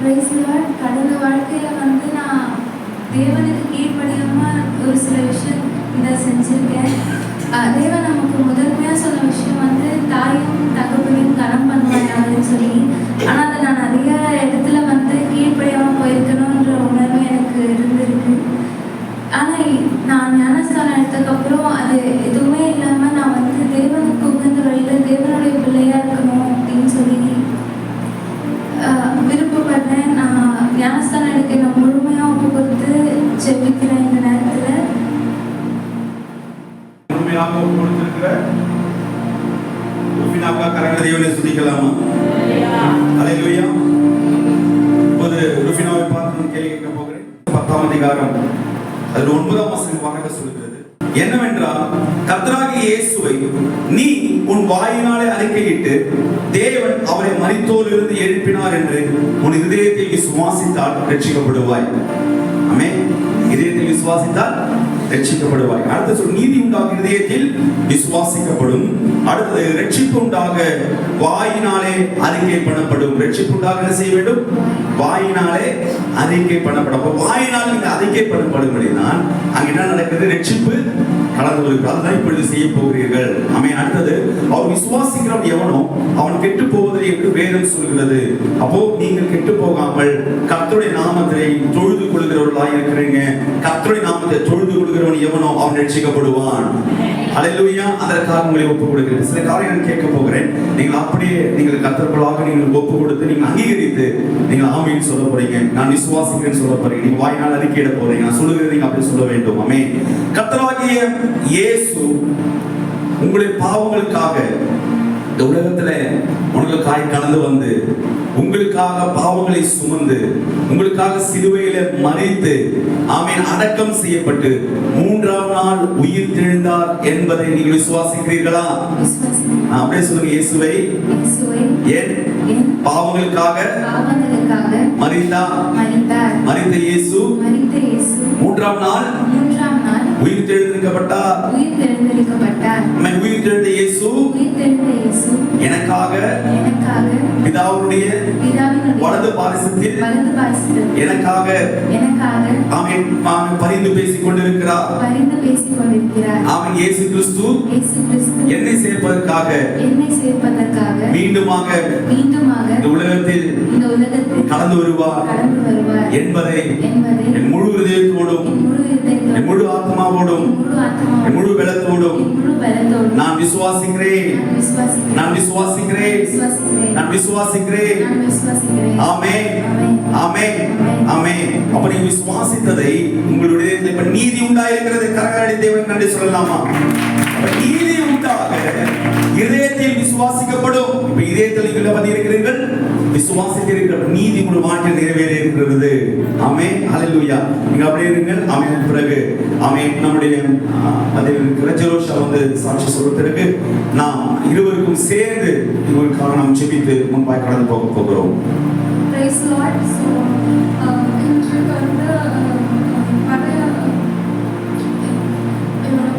கடந்த வாழ்க்கையில் வந்து நான் தேவனுக்கு கீழ்ப்படியாமல் ஒரு சில விஷயம் இதை செஞ்சுருக்கேன். தேவன் நமக்கு முதன்மையாக சொன்ன விஷயம் வந்து தாயும் தகப்பனையும் கனம் பண்ணுவாங்க அப்படின்னு சொல்லி. ஆனால் அதை நான் நிறைய இடத்துல வந்து கீழ்ப்படியாமல் போயிருக்கணுன்ற உணர்வு எனக்கு இருந்திருக்கு. ஆனால் நான் ஞானஸ்தானம் எடுத்ததுக்கப்புறம் அது எதுவுமே இல்லாமல் நான் வந்து தேவனுக்கு உகந்த வழியில் தேவனுடைய பிள்ளையாக இருக்கணும் அப்படின்னு சொல்லி விருப்பப்படுறேன். நான் ஞானஸ்தானம் எடுக்க நான் முழுமையாக ஒப்பு கொடுத்து ஜெபிக்கிறேன். இந்த நேரத்தில் முழுமையாக ஒப்பு கொடுத்திருக்கிற ருஃபினாக்கா கரங்களை தேவனை துதிக்கலாமா? ஹல்லேலூயா. இப்போது ருஃபினாவை பார்த்து கேள்வி கேட்க போகிறேன். 10ஆம் அதிகாரம் அதில் 9ஆம் வசனம் சொல்கிறது என்னவென்றால், கர்த்தராகிய இயேசுவை நீ உன் வாயினாலே அறிக்கையிட்டு தேவன் அவரை மரித்தோரிலிருந்து எழுப்பினார் என்று உன் இதயத்தில் விசுவாசித்தால் ரட்சிக்கப்படுவாய். ஆமென். இதயத்தில் விசுவாசித்தால் ரட்சிக்கப்படுவாய். அடுத்து சொல், நீதி உண்டாக இதயத்தில் விசுவாசிக்கப்படும். அடுத்தது, ரட்சிப்பு உண்டாக வாயினாலே அறிக்கை பண்ணப்படும். ரட்சிப்பு உண்டாக என்ன செய்ய வேண்டும்? வாயினாலே அறிக்கை பண்ணப்படும். வாயினால் நீங்க அறிக்கை பண்ணப்படும்படிதான் அங்க என்ன நடக்கிறது? ரட்சிப்பு கலந்து வருகிறது. அதுதான் இப்பொழுது செய்ய போகிறீர்கள். ஆமென். அடுத்தது, அவர் விசுவாசிக்கிறவன் எவனோ அவன் கெட்டு போவதில்லை என்று வேதம் சொல்கிறது. அப்போ நீங்கள் கெட்டு போகாமல் கர்த்தருடைய நாமத்தை தொழுது கொள்கிறவர்களாக இருக்கிறீங்க. கர்த்தருடைய நாமத்தை தொழுது கொள்கிறவன் எவனோ அவன் ரட்சிக்கப்படுவான். ஹல்லேலூயா. அதற்காக உங்களை ஒப்பு கொடுக்கிறேன். சில காரியங்கள் கேட்க போகிறேன். நீங்கள் அப்படியே நீங்கள் கர்த்தருக்குள்ளாக நீங்கள் ஒப்பு கொடுத்து நீங்கள் அங்கீகரித்து நீங்கள் ஆமென் சொல்ல போறீங்க. நான் விசுவாசிக்கிறேன் சொல்ல போறீங்க. நீங்க வாயினால் அறிக்கையிட போறீங்க. நான் சொல்லுகிறது நீங்க அப்படி சொல்ல வேண்டும். ஆமென். கர்த்தராகிய இயேசு உங்களுடைய பாவங்களுக்காக இந்த உலகத்துல உங்களுக்காக கடந்து வந்து உங்களுக்காக பாவங்களை சுமந்து உங்களுக்காக சிலுவையில மரித்து ஆமென் அடக்கம் செய்யப்பட்டு 3ஆம் நாள் உயிர் தெழுந்தார் என்பதை நீங்கள் விசுவாசிக்கிறீர்களா? அப்படியே சொல்லுங்க. இயேசுவை என் பாவங்களுக்காக மரித்தார். மரித்த இயேசு 3ஆம் நாள் உயிர் தெழுந்திருக்கப்பட்டார். உயிர் தெழுந்த இயேசு எனக்காக பிதாவுடைய வலது பாரிசத்தில் எனக்காக ஆமென் பரிந்து பேசிக் கொண்டிருக்கிறார். ஆமென். இயேசு கிறிஸ்து என்னை சேர்ப்பதற்காக மீண்டுமாக இந்த உலகத்தில் கடந்து வருவார் என்பதை என் முழு இதயத்தோடும் என் முழு ஆத்மாவோடும் என் முழு பலத்தோடும் நான் விசுவாசிக்கிறேன். நான் விசுவாசிக்கிறேன். நான் விசுவாசிக்கிறேன். ஆமென். ஆமென். ஆமென். அப்ப நீங்க விசுவாசித்ததை உங்களுடைய இப்ப நீதி உண்டாயிருக்கிறது. கரங்களை தேவன் நன்றி சொல்லலாமா? நீதி உண்டாக இதயத்தில் விசுவாசிக்கப்படும். இப்ப இதயத்தில் நீங்கள் பண்ணியிருக்கிறீர்கள், விசுவாசிக்கிறீர்கள். நீதி உங்கள் வாழ்க்கையில் நிறைவேறி இருக்கிறது. ஆமென். ஹல்லேலூயா. நீங்க அப்படியே இருங்கள். ஆமென். பிறகு ஆமென் நம்முடைய ஜெரோஷா வந்து சாட்சி சொல்றதுக்கு நாம் இருவருக்கும் சேர்ந்து இவருக்காக நாம் ஜெபித்து முன்பாய் கடந்து போக போகிறோம். Praise the Lord. So இன்றைக்கு வந்து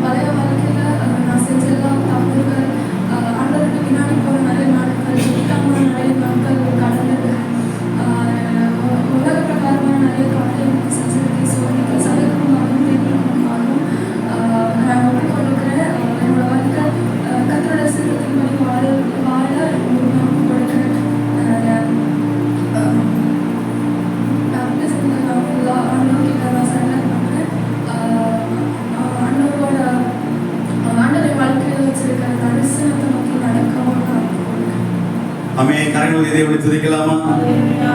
பழைய வாழ்க்கையில் நான் செஞ்செல்லாம் தவறுகள் ஆண்டவருக்கு பின்னாடி போகிற நிறைய நாட்கள் ஜெபிக்காமல் நிறைய நாட்கள் கடந்து உலக பிரகாரமான நிறைய காரியங்கள் செஞ்சிருக்கேன். ஸோ இன்னைக்கு சதவீதமாகவும் தேவையாகவும் நான் ஒப்புக் கொடுக்கிறேன். என்னோட வாழ்க்கை கர்த்தருடைய சித்தத்தின்படி வாழ ஒப்புக் கொடுக்கிறேன். ஆமென். கரங்களை தேவனை துதிக்கலாமா?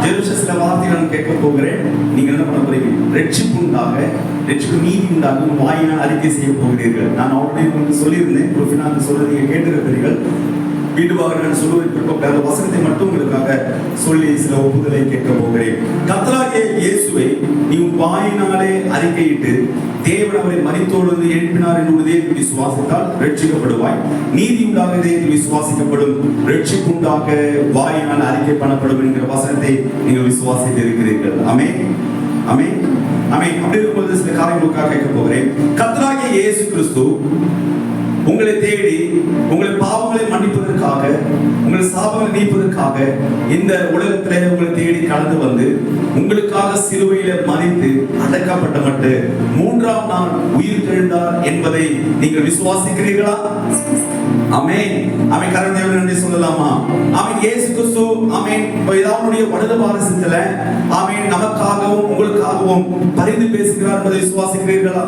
ஜெருசலேம் சில வார்த்தைகளை நான் கேட்க போகிறேன். நீங்க என்ன பண்ண போறீங்க? ரட்சிப்பு உண்டாக, ரட்சிப்பு நீதி உண்டாக உங்கள் வாயினால் அறிக்கை செய்ய போகிறீர்கள். நான் ஆல்ரெடி உங்களுக்கு சொல்லியிருந்தேன். ருஃபினாக்கு சொல்ல நீங்க கேட்டிருக்கிறீர்கள். வீடுவாக நான் சொல்லுவதற்கு அந்த வசனத்தை மட்டும் உங்களுக்காக சொல்லி சில ஒப்புதலை கேட்க போகிறேன். கர்த்தராகிய இயேசுவை நீ உன் வாயினாலே அறிக்கையிட்டு தேவன் அவரை மரித்தோரிலிருந்து எழுப்பினார் என்று இதயத்தில் விசுவாசித்தால் ரட்சிக்கப்படுவாய். நீதி உண்டாக இதயத்தில் விசுவாசிக்கப்படும். ரட்சிப்பு உண்டாக வாயினால் அறிக்கை பண்ணப்படும் என்கிற வசனத்தை நீங்கள் விசுவாசித்து இருக்கிறீர்கள். ஆமென். ஆமென். ஆமென். அப்படி இருக்கும்போது சில காரியங்களுக்காக கேட்க போகிறேன். கர்த்தராகிய இயேசு கிறிஸ்து உங்களை தேடி உங்கள் பாவங்களை மன்னிப்பதற்காக, உங்கள் சாபங்களை நீப்பதற்காக இந்த உலகத்திலே உங்களை தேடி கடந்து வந்து உங்களுக்காக சிலுவையில மரித்து அடக்கப்பட்ட மட்டு 3ஆம் நாள் உயிர் தெழுந்தார் என்பதை நீங்கள் விசுவாசிக்கிறீர்களா? ஆமென். ஆமென். கரங்களை நன்றி சொல்லலாமா? ஆமென். இயேசு கிறிஸ்து ஆமென் பிதாவுடைய வலது பாரசத்தில ஆமென் நமக்காகவும் உங்களுக்காகவும் பரிந்து பேசுகிறார் என்பதை விசுவாசிக்கிறீர்களா?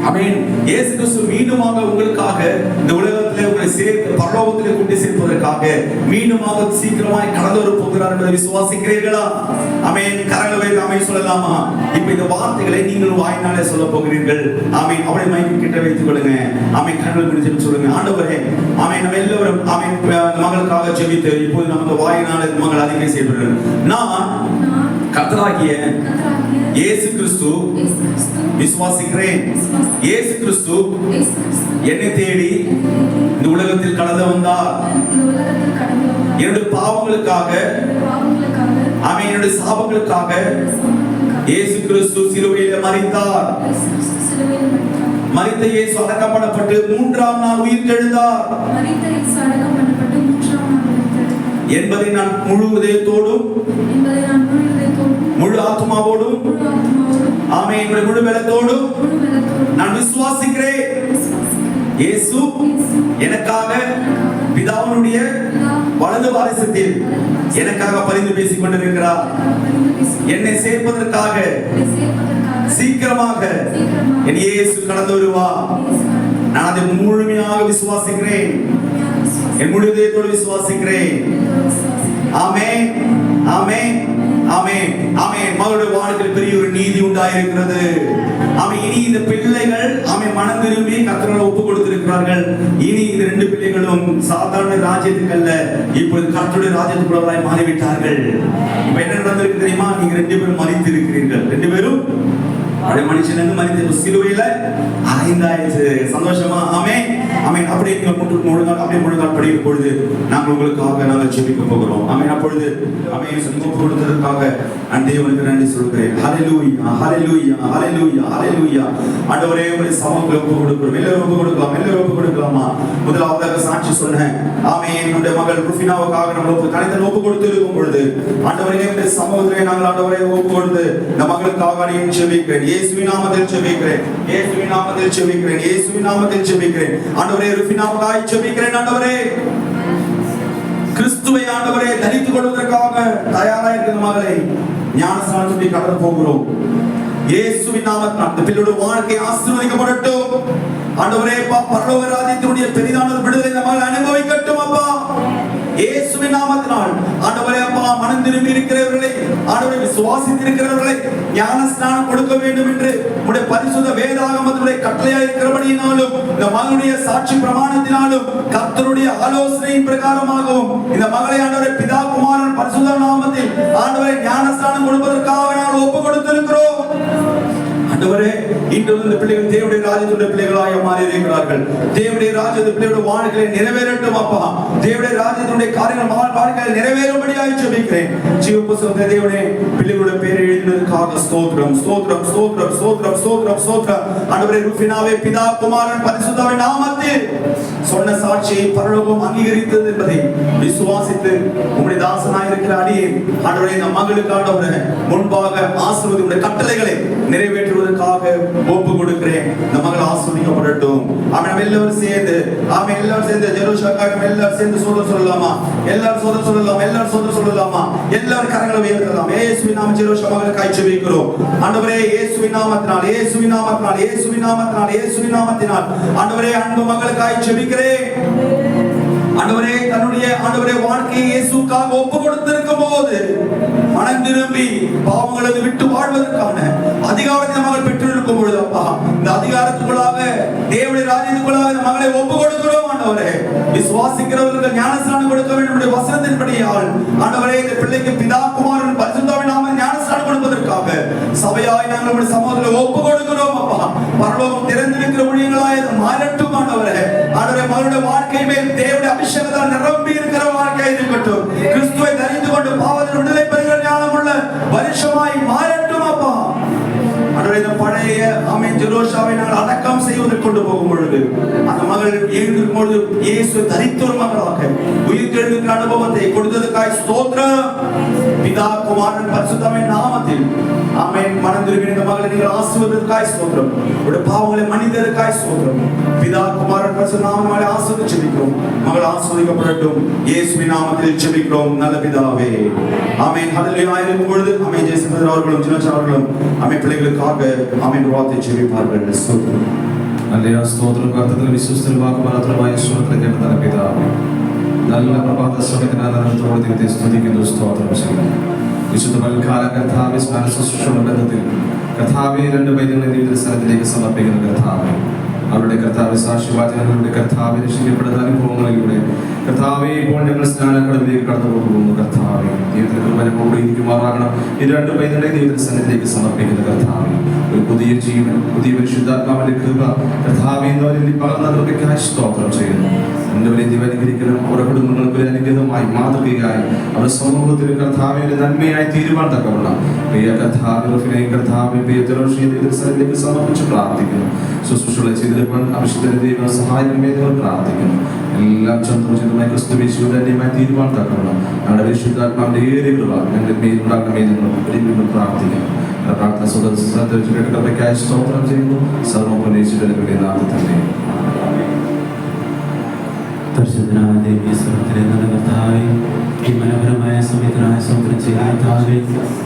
ஆமென். இயேசு கிறிஸ்து மீண்டுமாக உங்களுக்காக இந்த உலகத்திலே உங்களை சேர்த்து பரலோகத்திலே கொண்டு சேர்ப்பதற்காக மீண்டுமாக சீக்கிரமாய் கடந்து வர போகிறார் என்பதை விசுவாசிக்கிறீர்களா? ஆமென். கரங்களை வைத்து ஆமென் சொல்லலாமா? இப்போ இந்த வார்த்தைகளை நீங்கள் வாயினாலே சொல்ல போகிறீர்கள். ஆமென். அவரை மைக்கு கிட்ட வைத்துக் கொள்ளுங்க. ஆமென். கரங்களை முடிச்சு சொல்லுங்க. ஆண்டவரே ஆமென். நம்ம எல்லாரும் ஆமென் மகளுக்காக ஜெபித்து இப்போது நமக்கு வாயினாலே மகள் அறிக்கை செய்கிறோம். நான் கர்த்தராகிய இயேசு கிறிஸ்து விசுவாசிக்கிறேன். இயேசு கிறிஸ்து என்னை தேடி இந்த உலகத்தில் கடந்து வந்தார். என்னுடைய பாவங்களுக்காக ஆமென், என்னுடைய சாபங்களுக்காக இயேசு கிறிஸ்து சிலுவையில் மரித்தார். மரித்த இயேசு அடக்கப்படப்பட்டு 3ஆம் நாள் உயிர் தெழுந்தார் என்பதை நான் முழு இதயத்தோடும் முழு ஆத்மாவோடும் ஆமென் என்னுடைய முழு பலத்தோடும் நான் விசுவாசிக்கிறேன். இயேசு எனக்காக பிதாவினுடைய வலது பாரசத்தில் எனக்காக பரிந்து பேசிக் கொண்டிருக்கிறார். என்னை சேர்ப்பதற்காக சீக்கிரமாக என் இயேசு கடந்து வருவார். நான் அதை முழுமையாக விசுவாசிக்கிறேன். என் முழு இதயத்தோடு விசுவாசிக்கிறேன். ஆமென். ஆமென். ஆமென். ஆமென். மகளுடைய வாழ்க்கையில் பெரிய ஒரு நீதி உண்டாயிருக்கிறது. ஆமென். இனி இந்த பிள்ளைகள் ஆமென் மனம் திரும்பி கர்த்தருக்கு ஒப்பு கொடுத்திருக்கிறார்கள். இனி இந்த 2 பிள்ளைகளும் சாதாரண ராஜ்யத்துக்கு அல்ல, இப்பொழுது கர்த்தருடைய ராஜ்யத்துக்குள்ளவராய் மாறிவிட்டார்கள். இப்ப என்ன நடந்திருக்கு தெரியுமா? நீங்க 2 பேரும் மரித்து இருக்கிறீர்கள். 2 பேரும் அப்படியே மனுஷன் மரித்து சிலுவையில அறைந்தாயிற்று. சந்தோஷமா? ஆமென். ஆமென். அப்படியே நீங்க முழுநாள் அப்படியே முழுநாள் படிக்கும் பொழுது நாங்கள் உங்களுக்காக நாங்கள் ஜெபிக்க போகிறோம். ஆமென். அப்பொழுது ஆமென் ஒப்பு கொடுத்ததற்காக நான் தேவனுக்கு நன்றி சொல்கிறேன். ஹல்லேலூயா, ஹல்லேலூயா, ஹல்லேலூயா, ஹல்லேலூயா. ஆண்டவரே உம்முடைய சமூகத்தில் ஒப்பு கொடுக்கிறோம். எல்லாரும் ஒப்பு கொடுக்கலாம். எல்லாரும் ஒப்பு கொடுக்கலாமா? முதலாவதாக சாட்சி சொன்னேன். ஆமென். என்னுடைய மகள் ருஃபினாவுக்காக நம்ம தனித்தனி ஒப்பு கொடுத்து இருக்கும் பொழுது ஆண்டவரே உம்முடைய சமூகத்திலே நாங்கள் ஆண்டவரே ஒப்பு கொடுத்து இந்த மகளுக்காக நான் ஜெபிக்கிறேன். இயேசுவின் நாமத்தில் ஜெபிக்கிறேன். இயேசுவின் நாமத்தில் ஜெபிக்கிறேன். இயேசுவின் நாமத்தில் ஜெபிக்கிறேன். ஆண்டவரே ருஃபினாவுக்காக ஜெபிக்கிறேன். ஆண்டவரே கிறிஸ்துவை ஆண்டவரே தரித்துக் கொள்வதற்காக தயாராக இருக்கிற மகளை ஞானஸ்நானத்துக்கு கடந்து போகிறோம். இயேசுவின் நாமத்தில் அந்த பிள்ளையோட வாழ்க்கை ஆசீர்வதிக்கப்படட்டும். ஆண்டவரே பரலோக ராஜ்யத்தினுடைய பெரிதான விடுதலை இந்த மகள் அனுபவிக்கட்டும். அப்பா இயேசுவின் நாமத்தினால் ஆண்டவரே அப்பா மனம் திரும்பி இருக்கிறவர்களை ஆண்டவரை விசுவாசித்து இருக்கிறவர்களை ஞானஸ்நானம் கொடுக்க வேண்டும் என்று உடைய பரிசுத்த வேதாகமத்தினுடைய கட்டளையாக இருக்கிறபடியினாலும் இந்த மகளுடைய சாட்சி பிரமாணத்தினாலும் கர்த்தருடைய ஆலோசனையின் பிரகாரமாகவும் இந்த மகளை ஆண்டவரை பிதா குமாரன் பரிசுத்த நாமத்தில் ஆண்டவரை ஞானஸ்நானம் கொடுப்பதற்காக நாங்கள் ஒப்பு கொடுத்திருக்கிறோம். ஆண்டவரே இன்று இந்த பிள்ளைகள் தேவனுடைய ராஜ்யத்துடைய பிள்ளைகளாக மாறி இருக்கிறார்கள். தேவனுடைய ராஜ்யத்துடைய பிள்ளைகளுடைய வாழ்க்கையை நிறைவேறட்டும். அப்பா தேவனுடைய ராஜ்யத்துடைய காரியங்கள் வாழ்க்கையில் நிறைவேறும்படியாக ஜெபிக்கிறேன். ஜீவபுஸ்தகத்திலே தேவனே பிள்ளைகளுடைய பேரை எழுதினதற்காக ஸ்தோத்திரம், ஸ்தோத்திரம், ஸ்தோத்திரம், ஸ்தோத்திரம், ஸ்தோத்திரம், ஸ்தோத்திரம். ஆண்டவரே ருஃபினாவே பிதா குமாரன் பரிசுத்தவின் நாமத்தில் சொன்ன சாட்சியை பரலோகம் அங்கீகரித்தது என்பதை விசுவாசித்து உம்முடைய தாசனாய் இருக்கிற அடியேன் ஆண்டவரே இந்த மகளுக்கு ஆண்டவரே முன்பாக ஆசீர்வதி உம்முடைய கட்டளைகளை நிறைவேற்றுவதற்காக ஒப்பு கொடுக்கிறேன். இந்த மகள் ஆசீர்வதிக்கப்படட்டும். ஆமென். எல்லாரும் சேர்ந்து ஆமென். எல்லாரும் சேர்ந்து ஜெருசலேமுக்காக எல்லாரும் சேர்ந்து சோதரம் சொல்லலாமா? எல்லாரும் சோதரம் சொல்லலாமா? எல்லாரும் சோதரம் சொல்லலாமா? எல்லாரும் கரங்களை உயர்த்தலாம். இயேசுவின் நாமத்தில் ஜெருசலேம் மகளுக்காக ஜெபிக்கிறோம். ஆண்டவரே இயேசுவின் நாமத்தினால், இயேசுவின் நாமத்தினால், இயேசுவின் நாமத்தினால், இயேசுவின் நாமத்தினால் ஆண்டவரே அன்பு மகளுக்காக ஜெபிக்கிறேன். ஆண்டவரே தன்னுடைய ஆண்டவரே வாழ்க்கையை இயேசுவுக்காக ஒப்பு கொடுத்திருக்கும் போது மனம் திரும்பி பாவங்களை விட்டு வாழ்வதற்கான அதிகாரத்தை மகள் பெற்றிருக்கும் பொழுது அப்பா இந்த அதிகாரத்துக்குள்ளாக தேவனுடைய ராஜ்யத்துக்குள்ளாக இந்த மகளை ஒப்பு கொடுக்கிறோம். ஆண்டவரே விசுவாசிக்கிறவர்களுக்கு ஞானஸ்நானம் கொடுக்க வேண்டும் வசனத்தின்படியால் ஆண்டவரே இந்த பிள்ளைக்கு பிதா குமாரன் பரிசுத்தவின் நாமத்தில் ஞானஸ்நானம் கொடுப்பதற்காக சபையாய் நாங்கள் நம்முடைய சமூகத்தில் ஒப்பு கொடுக்கிறோம். அப்பா பரலோகம் திறந்திருக்கிற ஊழியங்களாய் மாறட்டும். ஆண்டவரே ஆண்டவரே மகளுடைய வாழ்க்கை மேல் தேவனுடைய அபிஷேகத்தால் நிரம்பி இருக்கிற வாழ்க்கையாக இருக்கட்டும். கிறிஸ்துவை தரித்து கொண்டு பாவத்தில் விடுதலை பெறுகிற ஞானமுள்ள வருஷமாய் மாறட்டும். அப்பா ஆண்டவரே இந்த பழைய ஆமென் ஜெரோஷாவை நாங்கள் அடக்கம் செய்வதற்கு கொண்டு போகும் பொழுது அந்த மகள் எழுந்திருக்கும் பொழுது இயேசு தரித்த ஒரு மகளாக உயிர்த்தெழுந்த அனுபவத்தை கொடுத்ததுக்காய் ஸ்தோத்திரம். பிதா குமாரன் பரிசுத்தமின் நாமத்தில் ஆமென். மனம் திரும்பின இந்த மகளை நீங்கள் ஆசீர்வதித்ததற்காய் ஸ்தோத்திரம். உடைய பாவங்களை மன்னித்ததற்காய் ஸ்தோத்திரம். பிதா குமாரன் பரிசுத்த நாமத்தினாலே ஆசீர்வதித்து ஜெபிக்கிறோம். மகள் ஆசீர்வதிக்கப்படட்டும். இயேசுவின் நாமத்தில் ஜெபிக்கிறோம் நல்ல பிதாவே. ஆமென். ஹல்லேலூயா. இருக்கும் பொழுது ஆமென் ஜெயசிம்மர் அவர்களும் ஜினோஸ் அவர்களும் ஆமென் பிள்ளைகளுக்காக ஆமென் வார்த்தை ஜெபிப்பார்கள். ஸ்தோத்திரம். ഹല്ലേലൂയ. സ്തോത്രം. കർത്താവിന്റെ വിശ്വസ്തനും വാക്കുമാത്രമായ സ്വരത്തിൽ കേട്ട നല്ല പിതാവേ, നല്ല പ്രഭാത സമയത്തിനായി നന്ദിയോടെ ദൈവത്തെ സ്തുതിക്കുന്നു, സ്തോത്രം ചെയ്യുന്നു. വിശുദ്ധ മൽക്കാല കർത്താവേ സ്മരണ ശുശ്രൂഷയുടെ ബന്ധത്തിൽ കർത്താവേ രണ്ട് വൈദ്യങ്ങളെ ദൈവസ്ഥലത്തിലേക്ക് സമർപ്പിക്കുന്ന കർത്താവേ, അവരുടെ കർത്താവ് സാക്ഷ്യവാചനങ്ങളുടെ കർത്താവെ രക്ഷിക്കപ്പെടുന്ന അനുഭവങ്ങളിലൂടെ കർത്താവെ ഇപ്പോൾ ഞങ്ങൾ സ്നാനക്കടലിലേക്ക് കടന്നു പോകുന്നു. കർത്താവെ ദൈവത്തിന്റെ കൃപ കൂടെ ഇരിക്കുമാറാകണം. ഈ രണ്ട് പൈതങ്ങളെ ദൈവത്തിന്റെ സന്നിധിയിലേക്ക് സമർപ്പിക്കുന്ന കർത്താവെ, ഒരു പുതിയ ജീവൻ, പുതിയ പരിശുദ്ധാത്മാവിന്റെ കൃപ കർത്താവെ പകർന്ന കൃപയ്ക്കായി സ്തോത്രം ചെയ്യുന്നു. അവരെ ദൈവനുഗ്രഹിക്കണം. അവരുടെ കുടുംബങ്ങൾക്ക് ഒരു അനുഗ്രഹമായി മാതൃകയായി അവരുടെ സമൂഹത്തിന് കർത്താവെ ഒരു നന്മയായി തീരുവാൻ തക്കവണ്ണം പ്രിയ കർത്താവിനെ കർത്താവെ പ്രിയ ദൈവത്തിന്റെ സന്നിധിയിലേക്ക് സമർപ്പിച്ച് പ്രാർത്ഥിക്കുന്നു. ശുശ്രൂഷകളെ ചെയ്തെടുക്കാൻ ആവശ്യത്തിന് ദൈവ സഹായമേ പ്രാർത്ഥിക്കുന്നു. എല്ലാം ചന്ദ്രമായി ക്രിസ്തുവിശുദ്ധന്യമായി തീരുമാനം തക്കണം. ഞങ്ങളുടെ വിശുദ്ധാത്മാവിന്റെ ഏറെ കൃപ ഞങ്ങളുടെ മേലുണ്ടാകണമേ നിങ്ങൾ പ്രാർത്ഥിക്കുന്നു. പ്രാർത്ഥന സ്വതന്ത്രക്കായി സ്തോത്രം ചെയ്യുന്നു. സർവോപനേശ്വരന്റെ നാമത്തിൽ പരിശുദ്ധനായ ദേവീശ്വരത്തിലെ നല്ല കർത്താവേ, ഈ മനോഹരമായ സമയത്തിനായ സ്തോത്രം ചെയ്യുന്ന കർത്താവേ,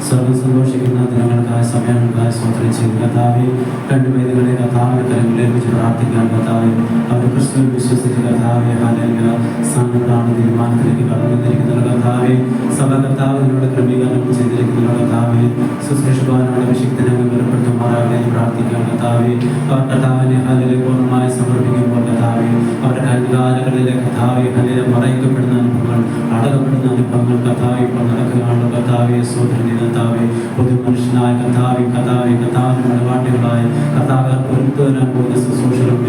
സ്വർഗ്ഗം സന്തോഷിക്കുന്ന ദിനങ്ങൾക്കായ സമയങ്ങൾക്കായ സ്തോത്രം ചെയ്യുന്ന കർത്താവേ, രണ്ട് വേദികളെ കർത്താവിന്റെ കരങ്ങളിൽ വെച്ച് പ്രാർത്ഥിക്കാൻ കർത്താവേ, അവർ ക്രിസ്തുവിൽ വിശ്വസിച്ച കർത്താവേ, ഹല്ലേലൂയ, സ്ഥാനത്താണ് തീരുമാനത്തിലേക്ക് കടന്നു വന്നിരിക്കുന്ന കർത്താവേ, സഭ കർത്താവിനോട് ക്രമീകരണം ചെയ്തിരിക്കുന്ന കർത്താവേ, ശുശ്രൂഷകനാണ് അഭിഷിക്തനങ്ങൾ ബലപ്പെടുത്തുമാറാകെ പ്രാർത്ഥിക്കാൻ കർത്താവേ, അവർ കർത്താവിനെ ഹല്ലേലൂയ പൂർണ്ണമായി സമർപ്പിക്കുമ്പോൾ കർത്താവേ, അവരുടെ കൽകാലകളിലെ കർത്താവെ ഹല്ലേലൂയ മറയ്ക്കപ്പെടുന്ന അനുഭവങ്ങൾ, അടകപ്പെടുന്ന അനുഭവങ്ങൾ കർത്താവെ ഇപ്പോൾ നടക്കുകയാണ്. കർത്താവെ സ്തോത്രം കർത്താവെ, പുതിയ മനുഷ്യനായ കർത്താവെ കർത്താവിന്റെ മലവാട്ടികളായി കർത്താവ് പുറത്തു വരാൻ പോകുന്ന ശുശ്രൂഷകളും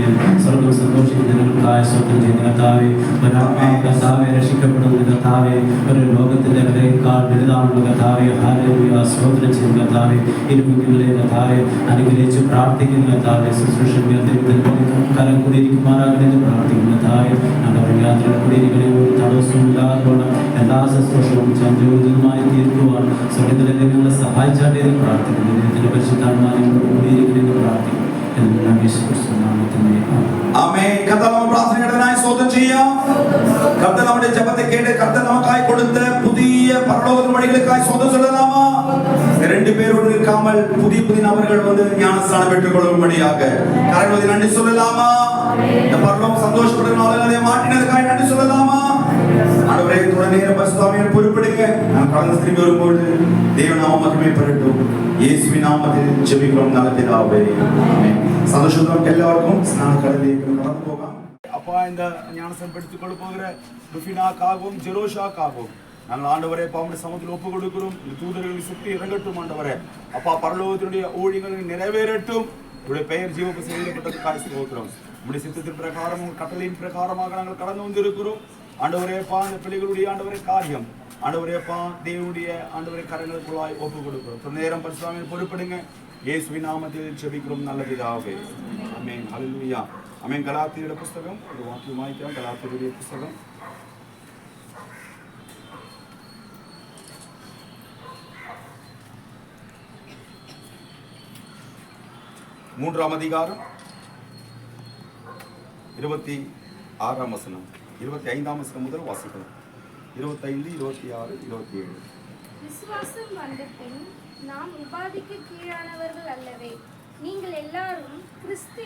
സ്വർഗ്ഗം സന്തോഷിക്കുന്നതിനായ സ്തോത്രം ചെയ്യുന്ന കർത്താവെ, ഒരാത്മാവ് കർത്താവെ രക്ഷിക്കപ്പെടുന്ന കർത്താവെ, ഒരു ലോകത്തിന്റെ വിലയേക്കാൾ വലുതാണുള്ള കർത്താവെ, ഹല്ലേലൂയ സ്തോത്രം ചെയ്യുന്ന കർത്താവെ, ഇരുകുഞ്ഞുങ്ങളെ കർത്താവെ അനുഗ്രഹിച്ച് പ്രാർത്ഥിക്കുന്ന കർത്താവെ, ശുശ്രൂഷ കരം കൂടിയിരിക്കുമാറാകണമെന്ന് പ്രാർത്ഥിക്കുന്ന കർത്താവെ, യാത്രയുടെ കുടിയിരിക്കണേ ഒരു തടസ്സവും ഇല്ലാതെ എല്ലാ ശുശ്രൂഷകളും ചന്ദ്രോചിതമായി തീർക്കുവാൻ സ്വർഗ്ഗത്തിലെ ഞങ്ങളെ സഹായിച്ചാട്ടേ പ്രാർത്ഥിക്കുന്നു. ഇതിന്റെ പരിശുദ്ധാത്മാവിനോട് കൂടിയിരിക്കണമെന്ന് പ്രാർത്ഥിക്കുന്നു. എല്ലാം യേശുക്രിസ്തുനാമത്തിലെ ആമേൻ. കർത്താവ് പ്രാർത്ഥനകൾക്കായി സ്തോത്രം ചെയ്യാം. കർത്താവ് നമ്മുടെ ജപത്തെ കേട്ട് കർത്താവ് നമുക്കായി കൊടുത്ത പുതിയ പരലോക വഴികൾക്കായി സ്തോത്രം சொல்லலாமா? ரெண்டு பேரோடு இருக்காமல் புதிய புதிய நபர்கள் வந்து ஞானஸ்நானம் பெற்றுக்கொள்ளும்படியாக கரங்களை நன்றி சொல்லலாமா? இந்த பரலோகம் சந்தோஷப்படுற நாளிலே மாட்டினதுக்காக நன்றி சொல்லலாமா? ஆண்டவரே தொடர்ந்து பரிசுத்தாவியை பொறுப்பெடுங்க. நான் கடந்து திரும்பி வரும்போது தேவ நாமம் மகிமைப்படட்டும். இயேசுவின் நாமத்தில் ஜெபிக்கிறோம் நல்ல பிதாவே. ஆமென். சந்தோஷம் எல்லாருக்கும் ஸ்நானக்கடலிലേക്ക് கடந்து போகலாம். அப்பா இந்த ஞானஸ்நானம் பெற்றுக்கொள்ள போகிற ருஃபினாக்காகவும் ஜெரோஷாக்காகவும் நாங்கள் ஆண்டவரே பாவனுடைய சமூகத்தில் ஒப்பு கொடுக்கிறோம். இந்த தூதர்களை சுற்றி இறங்கட்டும் ஆண்டவரே. அப்பா பரலோகத்தினுடைய ஊழியங்கள் நிறைவேறட்டும். உடைய பெயர் ஜீவப்பு செய்யப்பட்டதுக்காக ஸ்தோத்திரம். உடைய சித்தத்தின் பிரகாரம் கட்டளையின் பிரகாரமாக நாங்கள் கடந்து வந்திருக்கிறோம். ஆண்டவரேப்பா இந்த பிள்ளைகளுடைய ஆண்டவரே காரியம் ஆண்டவரேப்பா தேவனுடைய ஆண்டவரே கரங்களுக்குள்ளாய் ஒப்பு கொடுக்கிறோம். நேரம் பரிசுத்தவான்களை பொறுப்படுங்க. இயேசுவின் நாமத்தில் ஜெபிக்கிறோம் நல்ல பிதாவே. ஆமென். ஹல்லேலூயா. ஆமென். கலாத்தியருடைய புத்தகம் ஒரு வாக்கியம் வாசிக்கலாம். கலாத்தியருடைய புத்தகம் 3ஆம் அதிகாரம் 26ஆம் வசனம் 25ஆம் வசனம் முதல் வாசிக்கலாம். 25, 26, 27. விசுவாசம் வந்த பின் நாம் உபாதிக்கு கீழானவர்கள் அல்லவே. நீங்கள் எல்லாரும் கிறிஸ்து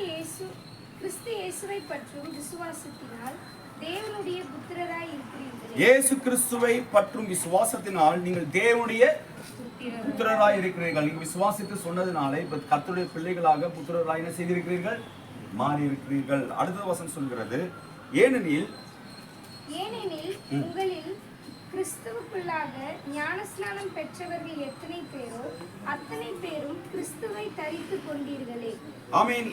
இயேசுவை பற்றும் விசுவாசத்தினால் தேவனுடைய புத்திரராய் இருக்கிறீர்கள். இயேசு கிறிஸ்துவை பற்றும் விசுவாசத்தினால் நீங்கள் தேவனுடைய புத்திரராய் இருக்கிறீர்கள். நீங்க விசுவாசித்து சொன்னதுனால இப்ப கர்த்தருடைய பிள்ளைகளாக புத்திரராய் என்ன செய்திருக்கிறீர்கள்? மாறி இருக்கிறீர்கள். அடுத்த வசனம் சொல்கிறது, ஏனெனில் உங்களில் கிறிஸ்துவுக்குள்ளாக ஞானஸ்நானம் பெற்றவர்கள் எத்தனை பேரோ அத்தனை பேரும் கிறிஸ்துவை தரித்துக் கொண்டீர்களே. ஆமென்.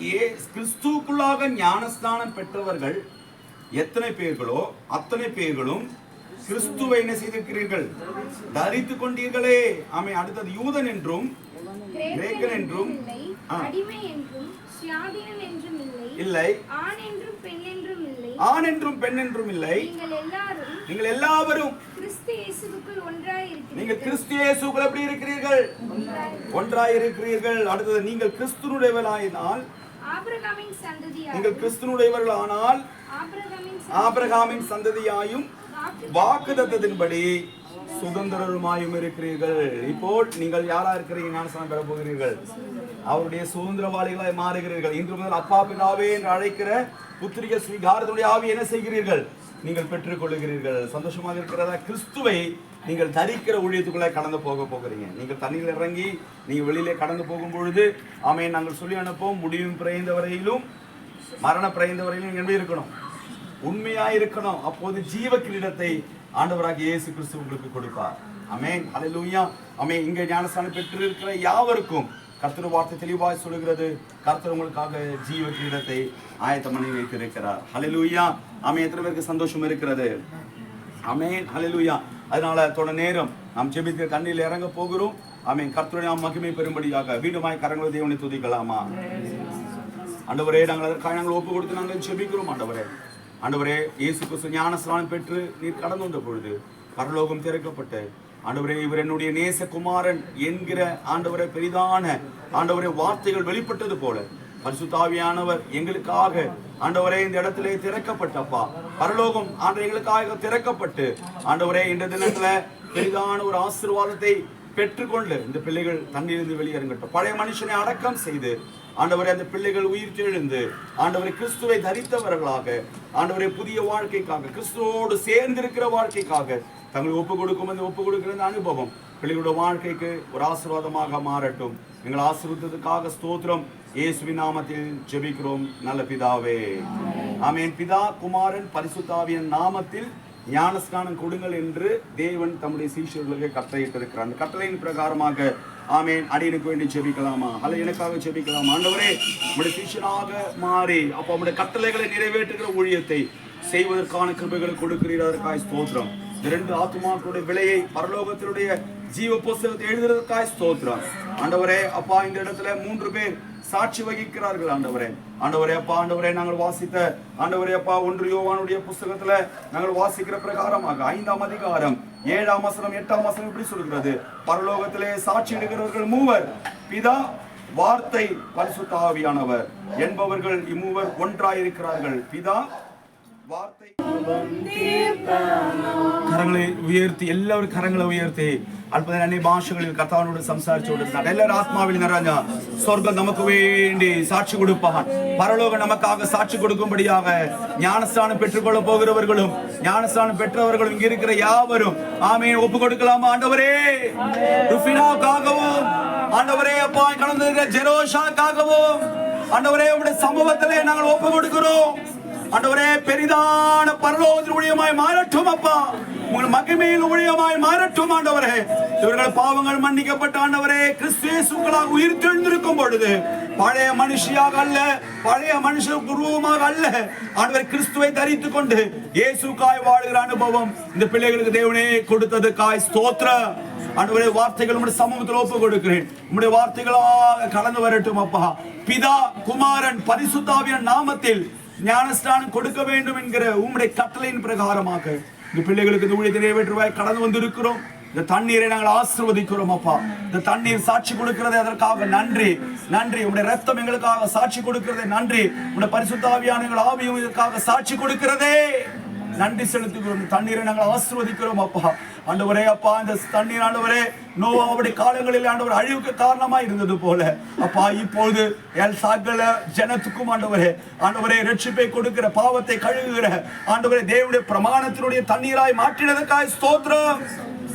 கிறிஸ்துவுக்குள்ளாக ஞானஸ்நானம் பெற்றவர்கள் எத்தனை பேர்களோ அத்தனை பேர்களும் கிறிஸ்துவை என்ன செய்திருக்கிறீர்கள்? தரித்துக் கொண்டீர்களே. ஆமென். அடுத்தது யூதன் என்றும் கிரேக்கன் என்றும் இல்லை, ஆ. அடிமை என்றும் சுயாதீனன் என்றும் இல்லை, இல்லை, ஆண் என்றும் பெண் என்றும் இல்லை, ஆண் என்றும் பெண் என்றும் இல்லை, நீங்கள் எல்லாவரும் கிறிஸ்து இயேசுவுக்குள் ஒன்றாயிருக்கிறீர்கள். நீங்கள் கிறிஸ்து இயேசுக்குள் எப்படி இருக்கிறீர்கள்? ஒன்றாய் இருக்கிறீர்கள். அடுத்தது, நீங்கள் கிறிஸ்துனுடையவர்களாயினால், ஆபிரகாமின் சந்ததியாயும், நீங்கள் கிறிஸ்துனுடையவர்களானால் ஆபிரகாமின் சந்ததியாயும் வாக்குத்தத்தத்தின்படி சுதந்திரமாயும் இருக்கிறீர்கள். இப்போ நீங்கள் யாரா இருக்கிறீங்க? ஞானஸ்நானம் பெற போகிறீர்கள். அவருடைய சுதந்திரவாளிகளாய் மாறுகிறீர்கள். இன்று முதல் அப்பா பிதாவே என்று அழைக்கிற புத்திரிக ஸ்வீகாரத்துடைய ஆவி என்ன செய்கிறீர்கள்? நீங்கள் பெற்றுக் கொள்ளுகிறீர்கள். சந்தோஷமாக இருக்கிறதா? கிறிஸ்துவை நீங்கள் தரிக்கிற ஊழியத்துக்குள்ளே கடந்து போகிறீங்க. நீங்கள் தண்ணீர் இறங்கி நீங்கள் வெளியிலே கடந்து போகும் பொழுது, ஆமே, நாங்கள் சொல்லி அனுப்போம், முடியும் பிறந்த வரையிலும் மரண பிறந்த வரையிலும் எப்படி இருக்கணும்? உண்மையாய் இருக்கணும். அப்போது ஜீவ கிரீடத்தை ஆண்டவராகிய இயேசு கிறிஸ்து உங்களுக்கு கொடுப்பார். ஆமென், ஹல்லேலூயா. ஆமென். இங்கே ஞானஸ்நானம் பெற்று இருக்கிற யாவருக்கும் கர்த்தர் வார்த்தை தெளிவாய் சொல்லுகிறது. கர்த்தர் உங்களுக்காக ஜீவ கிரீடத்தை ஆயத்தம் பண்ணி வைத்திருக்கிறார். ஹல்லேலூயா. ஆமென். எத்தனை பேருக்கு சந்தோஷம் இருக்கிறது? ஆமென், ஹல்லேலூயா. அதனால தொடர் நேரம் நாம் ஜெபிக்க தண்ணீரில் இறங்க போகிறோம். ஆமென். கர்த்தருடைய நாம் மகிமை பெறும்படியாக வீடுமாய் கரங்களை தேவனை துதிக்கலாமா? ஆண்டவரே, நாங்கள் அதற்காக நாங்கள் ஒப்பு கொடுத்து நாங்கள் ஜெபிக்கிறோம். ஆண்டவரே, இயேசு கிறிஸ்து ஞானஸ்நானம் பெற்று நீர் கடந்து வந்த பொழுது பரலோகம் திறக்கப்பட்டு, ஆண்டவரே, இவர் என்னுடைய நேசகுமாரன் என்கிற ஆண்டவரே பெரிதான ஆண்டவரே வார்த்தைகள் வெளிப்பட்டது போல பரிசுத்த ஆவியானவர் எங்களுக்காக ஆண்டவரே இந்த இடத்திலே திறக்கப்பட்டப்பா, பரலோகம் ஆண்டவரே எங்களுக்காக திறக்கப்பட்டு, ஆண்டவரே இந்த தினத்துல பெரிதான ஒரு ஆசீர்வாதத்தை பெற்றுக்கொண்டு இந்த பிள்ளைகள் தண்ணீரிலிருந்து வெளியேறங்கட்டும். பழைய மனுஷனை அடக்கம் செய்து ஆண்டவரே அந்த பிள்ளைகள் உயிர் தெழுந்து ஆண்டவரை கிறிஸ்துவை தரித்தவர்களாக ஆண்டவரை புதிய வாழ்க்கைக்காக கிறிஸ்துவோடு சேர்ந்திருக்கிற வாழ்க்கைக்காக தங்களை ஒப்பு கொடுக்கும். அந்த ஒப்பு கொடுக்கிற அந்த அனுபவம் பிள்ளைகளோட வாழ்க்கைக்கு ஒரு ஆசீர்வாதமாக மாறட்டும். எங்கள் ஆசீர்வாதத்துக்காக ஸ்தோத்திரம். இயேசுவின் நாமத்தில் ஜெபிக்கிறோம் நல்ல பிதாவே, ஆமென். பிதா, குமாரன், பரிசுத்த ஆவியின் நாமத்தில் ஞானஸ்நானம் கொடுங்கள் என்று தேவன் தம்முடைய சீஷர்களுக்கு கட்டளையிட்டிருக்கிறார். அந்த கட்டளையின் பிரகாரமாக ஆமென் அடியனுக்கு வேண்டி ஜெபிக்கலாமா? அல்ல எனக்காக ஜெபிக்கலாமா? ஆண்டவரே, உம்முடைய சீஷனாக மாறி அப்போ உம்முடைய கட்டளைகளை நிறைவேற்றுகிற ஊழியத்தை செய்வதற்கான கிருபைகளை கொடுக்கிறீர். அதற்காக ஸ்தோத்திரம். இந்த 2 ஆத்துமாக்களுடைய விலையை பரலோகத்தினுடைய ஜீவ புஸ்தகத்தை எழுதுறதுக்காக ஸ்தோத்திரம். ஆண்டவரே அப்பா, இந்த இடத்துல 3 பேர் சாட்சி வகிக்கிறார்கள். ஆண்டவரே அப்பா, ஆண்டவரே, நாங்கள் வாசித்த ஆண்டவரே அப்பா 1 யோவானுடைய புஸ்தகத்துல நாங்கள் வாசிக்கிற பிரகாரமாக 5ஆம் அதிகாரம் 7ஆம் வசனம் 8ஆம் வசனம் இப்படி சொல்கிறது, பரலோகத்திலே சாட்சி இடுகிறவர்கள் 3, பிதா, வார்த்தை, பரிசுத்த ஆவியானவர் என்பவர்கள் இம்மூவர் ஒன்றாயிருக்கிறார்கள். பிதா, வார்த்தை. கரங்களை உயர்த்தி, எல்லாரும் கரங்களை உயர்த்தி அற்புத அன்னை பாஷைகளில் கர்த்தாவோடு சம்சாரிச்சு கொண்டிருந்தார். எல்லாரும் ஆத்மாவில் நிறைஞ்ச சொர்க்கம் நமக்கு வேண்டி சாட்சி கொடுப்பான். பரலோகம் நமக்காக சாட்சி கொடுக்கும்படியாக ஞானஸ்நானம் பெற்றுக்கொள்ள போகிறவர்களும் ஞானஸ்நானம் பெற்றவர்களும் இங்க இருக்கிற யாவரும் ஆமென் ஒப்பு கொடுக்கலாமா? ஆண்டவரே, ருஃபினாவுக்காகவும் ஆண்டவரே அப்பா கடந்து இருக்கிற ஜெரோஷாக்காகவும் ஆண்டவரே உடைய சமூகத்திலே நாங்கள் ஒப்பு கொடுக்கிறோம். ஆண்டவரே, பெரிதான பரலோகத்தின் ஊழியமாய் மாறட்டும் அப்பா, உங்கள் மகிமையில் ஊழியமாய் மாறட்டும். ஆண்டவரே, இவர்கள் பாவங்கள் மன்னிக்கப்பட்ட ஆண்டவரே கிறிஸ்து இயேசுவுக்குள்ளாக உயிர் தெழுந்திருக்கும் பொழுது பழைய மனுஷியாக அல்ல, பழைய மனுஷ உருவமாக அல்ல, ஆண்டவர் கிறிஸ்துவை தரித்துக் கொண்டு இயேசுக்காய் வாழ்கிற அனுபவம் இந்த பிள்ளைகளுக்கு தேவனே கொடுத்ததுக்காய் ஸ்தோத்திரம். ஆண்டவரே, வார்த்தைகள் உம்முடைய சமூகத்தில் ஒப்பு கொடுக்கிறேன். உம்முடைய வார்த்தைகளாக கலந்து வரட்டும் அப்பா. பிதா, குமாரன், பரிசுத்த ஆவியின் நாமத்தில் ஞானஸ்நானம் கொடுக்க வேண்டும் என்கிற உம்முடைய கட்டளையின் பிரகாரமாக இந்த பிள்ளைகளுக்கு இந்த ஊழியத்தை நிறைவேற்றுவாய் கடந்து வந்திருக்கிறோம். இந்த தண்ணீரை நாங்கள் ஆசீர்வதிக்கிறோம் அப்பா. இந்த தண்ணீர் சாட்சி கொடுக்கிறதே அதற்காக நன்றி. உம்முடைய ரத்தம் எங்களுக்காக சாட்சி கொடுக்கிறதே நன்றி. உம்முடைய பரிசுத்த ஆவியான எங்கள் ஆவியும் இதற்காக சாட்சி கொடுக்கிறதே நன்றி செலுத்துகிறோம். இந்த தண்ணீரை நாங்கள் ஆசீர்வதிக்கிறோம் அப்பா. ஆண்டவரே அப்பா, இந்த தண்ணீர் ஆண்டவரே நோவாவுடைய காலங்களில் ஆண்டவர் அழிவுக்கு காரணமா இருந்தது போல அப்பா, இப்போது சகல ஜனத்துக்கும் ஆண்டவரே ரட்சிப்பை கொடுக்கிற, பாவத்தை கழுகுகிற ஆண்டவரே தேவனுடைய பிரமாணத்தினுடைய தண்ணீராய் மாற்றினதுக்காய் ஸ்தோத்திரம்.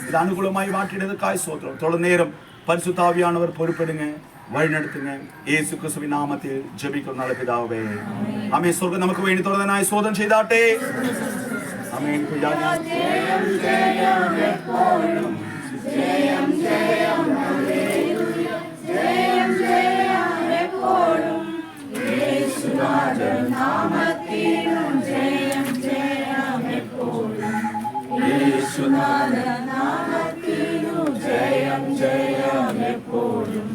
இது அனுகூலமாய் மாற்றினதுக்காய் ஸ்தோத்திரம். தொடர் நேரம் பரிசுத்த ஆவியானவர் பொறுப்பெடுங்க, வழி நடத்துங்க. இயேசு கிறிஸ்துவின் நாமத்தில் ஜெபிக்கிறோம் நல்ல பிதாவே, ஆமென். சொர்க்கம் நமக்கு வேண்டி தொடர்ந்தாய் சோதனை செய்தாட்டே. ஆமென். ஜெயம் ஜெயம் எப்போதும், ஜெயம் ஜெயம் ஹல்லேலூயா, ஜெயம் ஜெயம் எப்போதும், இயேசுநாதர் நாமத்தில் ஜெயம் ஜெயம் எப்போதும், இயேசுநாதர் நாமத்தில் ஜெயம் ஜெயம் எப்போதும்.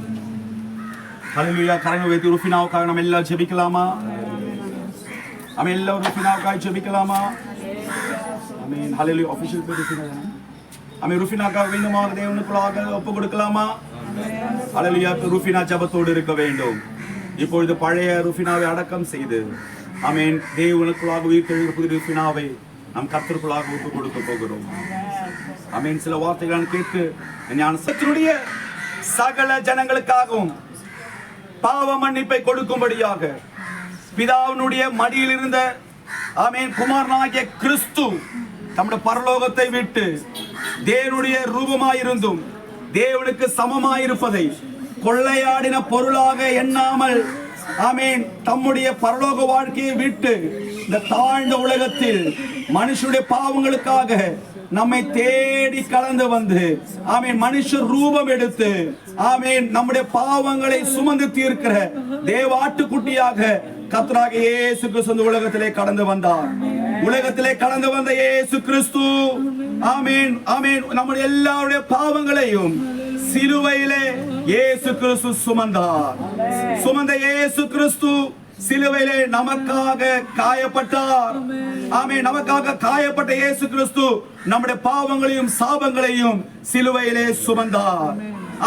ஹalleluya. கரங்களை உயர்த்தி ருஃபினாவுக்காக நம்ம எல்லாம் ஜெபிக்கலாமா? நம்ம எல்லாம் ருஃபினாவுக்காக ஜெபிக்கலாமா? ஆமென். ஹalleluya. ஆபீஷியல் பேர் ருஃபினா. ஆமென். ருஃபினாவுக்காக வேண்டுமாக தேவனுக்குள்ளாக ஒப்பு கொடுக்கலாமா? ஹalleluya. ருஃபினா ஜெபத்தோடு இருக்க வேண்டும். இப்பொழுது பழைய ருஃபினாவை அடக்கம் செய்து ஆமென் தேவனுக்குள்ளாக உயிர்த்தெழுந்த புதிய ருஃபினாவை நாம் கர்த்தருக்குள்ளாக ஒப்பு கொடுக்க போகிறோம். ஆமென். சில வார்த்தைகளை கேட்டு ஞானத்தினுடைய சகல ஜனங்களுக்காகவும் பாவ மன்னிப்பை கொடுக்கும்படியாக பிதாவினுடைய மடியில் இருந்த ஆமென் குமாரனாகிய கிறிஸ்து தம்முடைய பரலோகத்தை விட்டு தேவனுடைய ரூபமாயிருந்தும் தேவனுக்கு சமமாயிருப்பதை கொள்ளையாடின பொருளாக எண்ணாமல் ஆமென் தம்முடைய பரலோக வாழ்க்கையை விட்டு இந்த தாழ்ந்த உலகத்தில் மனுஷனுடைய பாவங்களுக்காக நம்மை தேடி கலந்து வந்து ஆமென் மனுஷ ரூபம் எடுத்து ஆமென் நம்முடைய பாவங்களை சுமந்து தீர்க்கிற தேவாட்டுக்குட்டியாக கர்த்தராகிய இயேசு கிறிஸ்து உலகத்திலே கடந்து வந்தார். உலகத்திலே கடந்து வந்த இயேசு கிறிஸ்து ஆமென் ஆமென் நம்முடைய எல்லாருடைய பாவங்களையும் சிலுவையிலே இயேசு கிறிஸ்து சுமந்தார். சுமந்த இயேசு கிறிஸ்து சிலுவையிலே நமக்காக காயப்பட்டார். ஆமென். நமக்காக காயப்பட்ட இயேசு கிறிஸ்து நம்முடைய பாவங்களையும் சாபங்களையும் சிலுவையிலே சுமந்தார்.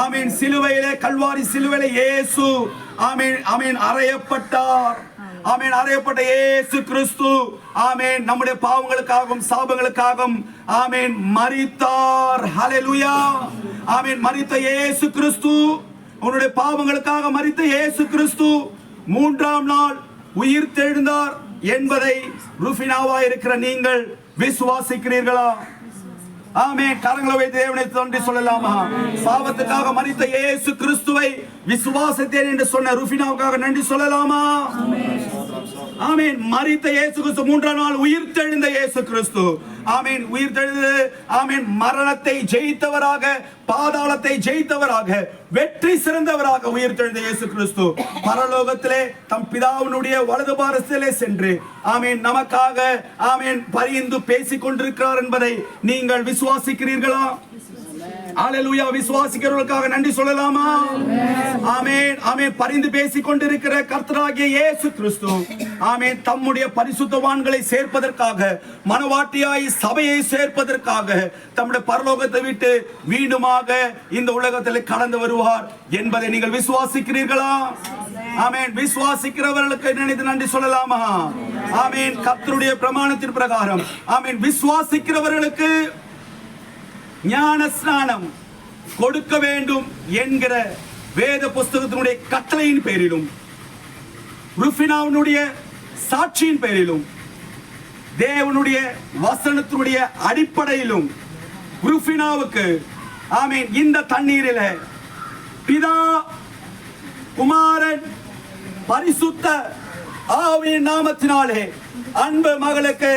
ஆமென். சிலுவையிலே கல்வாரி சிலுவையிலே இயேசு ஆமென் ஆமென் அறையப்பட்டார். ஆமென். அறையப்பட்ட இயேசு கிறிஸ்து ஆமென் நம்முடைய பாவங்களுக்காகவும் சாபங்களுக்காகவும் ஆமென் மரித்தார். ஹalleluya. ஆமென். மரித்த இயேசு கிறிஸ்து உன்னுடைய பாவங்களுக்காக மரித்த இயேசு கிறிஸ்து மூன்றாம் நாள் உயிர் தெழுந்தார் என்பதை ருஃபினாவா இருக்கிற நீங்கள் விசுவாசிக்கிறீர்களா? ஆமென். கரங்களை வைத்து தேவனை நன்றி சொல்லலாமா? பாவத்துக்காக மரித்த இயேசு கிறிஸ்துவை விசுவாசித்தேன் என்று சொன்ன ருஃபினாவுக்காக நன்றி சொல்லலாமா? ஆமென். மரித்த இயேசு கிறிஸ்து மூன்றாம் நாள் உயிர் தெழுந்த இயேசு கிறிஸ்து ஆமென் உயிர் தெழுந்து ஆமென் மரணத்தை ஜெயித்தவராக பாதாளத்தை ஜெயித்தவராக வெற்றி சிறந்தவராக உயிர் தெழுந்த இயேசு கிறிஸ்து பரலோகத்திலே தம் பிதாவினுடைய வலது பாரத்திலே சென்று ஆமென் நமக்காக ஆமென் பரிந்து பேசிக் கொண்டிருக்கிறார் என்பதை நீங்கள் விசுவாசிக்கிறீர்களா? ஹalleluya. விசுவாசிக்கிறவர்களுக்காக நன்றி சொல்லலாமா? ஆமென் ஆமென். பரிந்து பேசிக் கொண்டிருக்கிற கர்த்தராகிய இயேசு கிறிஸ்து ஆமென் தம்முடைய பரிசுத்தவான்களை சேர்ப்பதற்காக மனவாட்டியாய் சபையை சேர்ப்பதற்காக தம்முடைய பரலோகத்தை விட்டு மீண்டுமாக இந்த உலகத்தில் கடந்து வருவார் என்பதை நீங்கள் விசுவாசிக்கிறீர்களா? ஆமென். விசுவாசிக்கிறவர்களுக்கு நினைத்து நன்றி சொல்லலாமா? ஆமென். கர்த்தருடைய பிரமாணத்தின் பிரகாரம் ஆமென் விசுவாசிக்கிறவர்களுக்கு ஞான ஸ்நானம் கொடுக்க வேண்டும் என்கிற வேத புஸ்தகத்தினுடைய கட்டளையின் பேரிலும் ருஃபினாவுடைய சாட்சியின் பேரிலும் தேவனுடைய வசனத்தினுடைய அடிப்படையிலும் ருஃபினாவுக்கு ஆமென் இந்த தண்ணீரில் பிதா குமாரன் பரிசுத்த ஆவியின் நாமத்தினாலே அன்பு மகளுக்கு